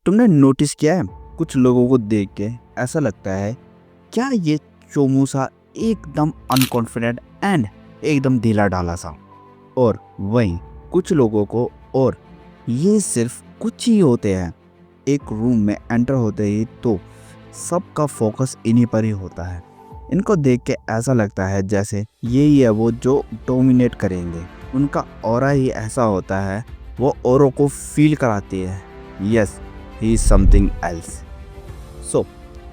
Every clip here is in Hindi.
तुमने नोटिस किया है, कुछ लोगों को देख के ऐसा लगता है क्या ये चोमूसा एकदम अनकॉन्फिडेंट एंड एकदम ढीला ढाला सा, और वहीं कुछ लोगों को और ये सिर्फ कुछ ही होते हैं, एक रूम में एंटर होते ही तो सबका फोकस इन्हीं पर ही होता है। इनको देख के ऐसा लगता है जैसे यही है वो जो डोमिनेट करेंगे। उनका ऑरा ही ऐसा होता है, वो औरों को फील कराती है, yes he is something else. So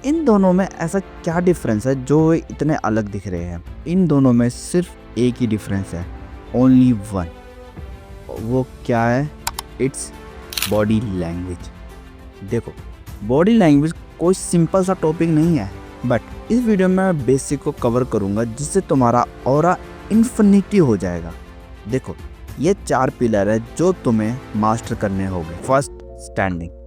इन दोनों में ऐसा क्या डिफरेंस है जो इतने अलग दिख रहे हैं? इन दोनों में सिर्फ एक ही डिफरेंस है, ओनली वन। वो क्या है? Its body language. देखो, बॉडी लैंग्वेज कोई सिंपल सा टॉपिक नहीं है, बट इस वीडियो में मैं बेसिक को कवर करूंगा जिससे तुम्हारा ऑरा इन्फिनिटी हो जाएगा। देखो, ये 4 पिलर है जो तुम्हें मास्टर करने होंगे। First, standing.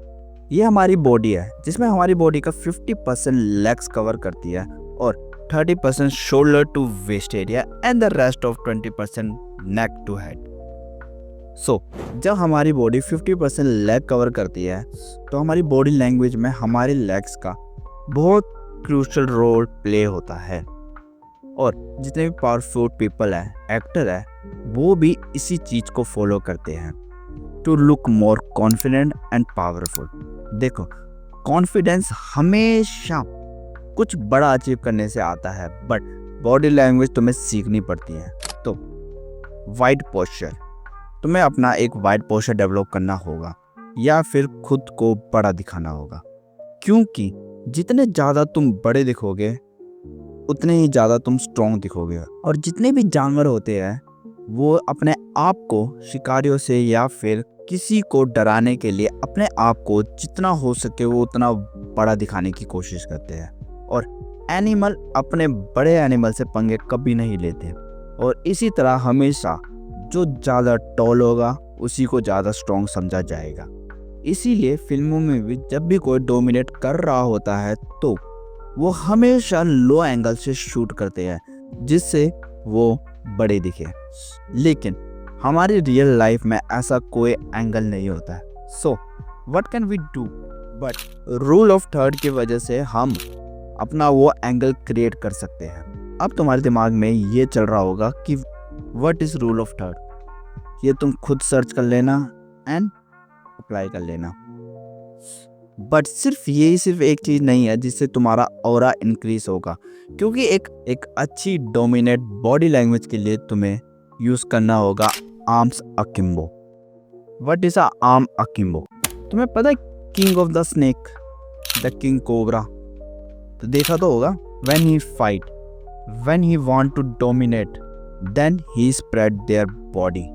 ये हमारी बॉडी है जिसमें हमारी बॉडी का 50% लेग्स कवर करती है और 30% shoulder to waist area and the rest of 20% neck to head. So जब हमारी बॉडी 50% लेग कवर करती है तो हमारी बॉडी लैंग्वेज में हमारे लेग्स का बहुत क्रूशियल रोल प्ले होता है। और जितने भी पावरफुल पीपल है, एक्टर है, वो भी इसी चीज को फॉलो करते हैं to look more confident and powerful. देखो, कॉन्फिडेंस हमेशा कुछ बड़ा अचीव करने से आता है, बट बॉडी लैंग्वेज तुम्हें सीखनी पड़ती है। तो वाइड पोस्चर, तुम्हें अपना एक वाइड पोस्चर डेवलप करना होगा या फिर खुद को बड़ा दिखाना होगा, क्योंकि जितने ज़्यादा तुम बड़े दिखोगे उतने ही ज़्यादा तुम स्ट्रॉन्ग दिखोगे। और जितने भी जानवर होते हैं वो अपने आप को शिकारियों से या फिर किसी को डराने के लिए अपने आप को जितना हो सके वो उतना बड़ा दिखाने की कोशिश करते हैं। और एनिमल अपने बड़े एनिमल से पंगे कभी नहीं लेते, और इसी तरह हमेशा जो ज़्यादा टॉल होगा उसी को ज़्यादा स्ट्रॉन्ग समझा जाएगा। इसीलिए फिल्मों में भी जब भी कोई डोमिनेट कर रहा होता है तो वो हमेशा लो एंगल से शूट करते हैं जिससे वो बड़े दिखे। लेकिन हमारी रियल लाइफ में ऐसा कोई एंगल नहीं होता है। So what can we do? But rule of third की वजह से हम अपना वो एंगल क्रिएट कर सकते हैं। अब तुम्हारे दिमाग में ये चल रहा होगा कि what is rule of third? ये तुम खुद सर्च कर लेना एंड अप्लाई कर लेना। बट सिर्फ एक चीज नहीं है जिससे तुम्हारा ऑरा इंक्रीज होगा, क्योंकि एक अच्छी डोमिनेट बॉडी लैंग्वेज के लिए तुम्हें यूज करना होगा arms akimbo. What is arm akimbo? तुम्हें पता है king of the snake, the king cobra? तो देखा तो होगा, when he fight, when he want to dominate, then he spread their body,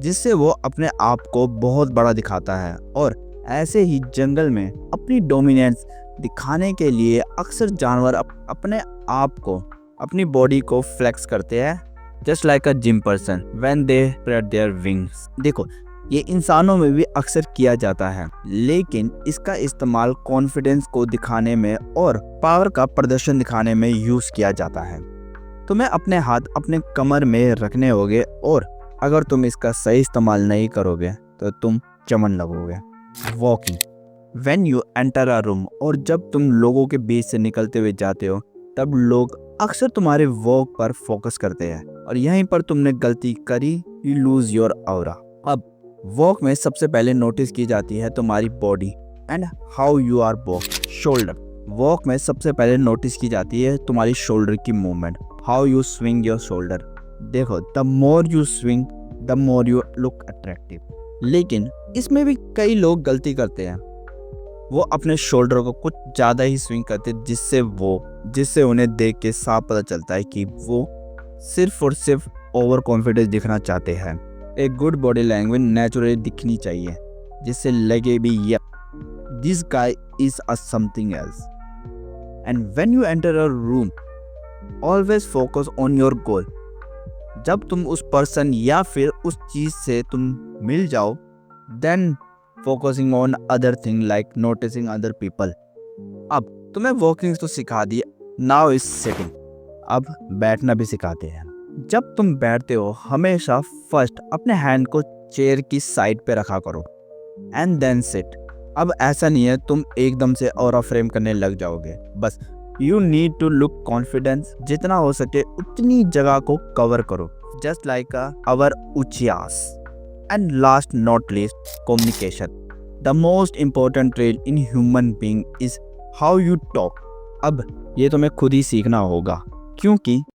जिससे वो अपने आप को बहुत बड़ा दिखाता है। और ऐसे ही जंगल में अपनी डोमिनेंस दिखाने के लिए अक्सर जानवर अपने आप को, अपनी बॉडी को फ्लेक्स करते हैं, just like a gym person when they spread their wings. देखो, ये इंसानों में भी अक्सर किया जाता है, लेकिन इसका इस्तेमाल कॉन्फिडेंस को दिखाने में और पावर का प्रदर्शन दिखाने में यूज किया जाता है। तुम्हें अपने हाथ अपने कमर में रखने होंगे, और अगर तुम इसका सही इस्तेमाल नहीं करोगे तो तुम चमन लगोगे। Walking, when you enter a room, और जब तुम लोगों के बीच से निकलते हुए जाते हो तब लोग अक्सर तुम्हारे वॉक पर फोकस करते हैं, और यहीं पर तुमने गलती करी, यू लूज योर ऑरा। अब वॉक में सबसे पहले नोटिस की जाती है तुम्हारी body and how you are walk. Shoulder, walk में सबसे पहले नोटिस की जाती है तुम्हारी शोल्डर की movement, how you swing your shoulder. देखो, the more you swing the more you look attractive. लेकिन इसमें भी कई लोग गलती करते हैं, वो अपने शोल्डर को कुछ ज़्यादा ही स्विंग करते हैं, जिससे उन्हें देख के साफ पता चलता है कि वो सिर्फ और सिर्फ ओवर कॉन्फिडेंस दिखना चाहते हैं। एक गुड बॉडी लैंग्वेज नेचुरली दिखनी चाहिए, जिससे लगे भी या this guy is a something else. And when you enter a room, always focus on your goal. जब तुम उस पर्सन या फिर उस चीज से तुम मिल जाओ, then focusing on other thing like noticing other people. अब तुम्हें वॉकिंग तो सिखा दी, नाउ इज सिटिंग। अब बैठना भी सिखाते हैं। जब तुम बैठते हो हमेशा फर्स्ट अपने हैंड को चेयर की साइड पे रखा करो एंड देन सिट। अब ऐसा नहीं है तुम एकदम से ऑरा फ्रेम करने लग जाओगे, बस you need to look confidence, जितना हो सके उतनी जगह को कवर करो, जस्ट लाइक आवर उचियास। And last not least, communication, the most important trade in human being is how you talk. अब ये तुम्हें खुद ही सीखना होगा, क्योंकि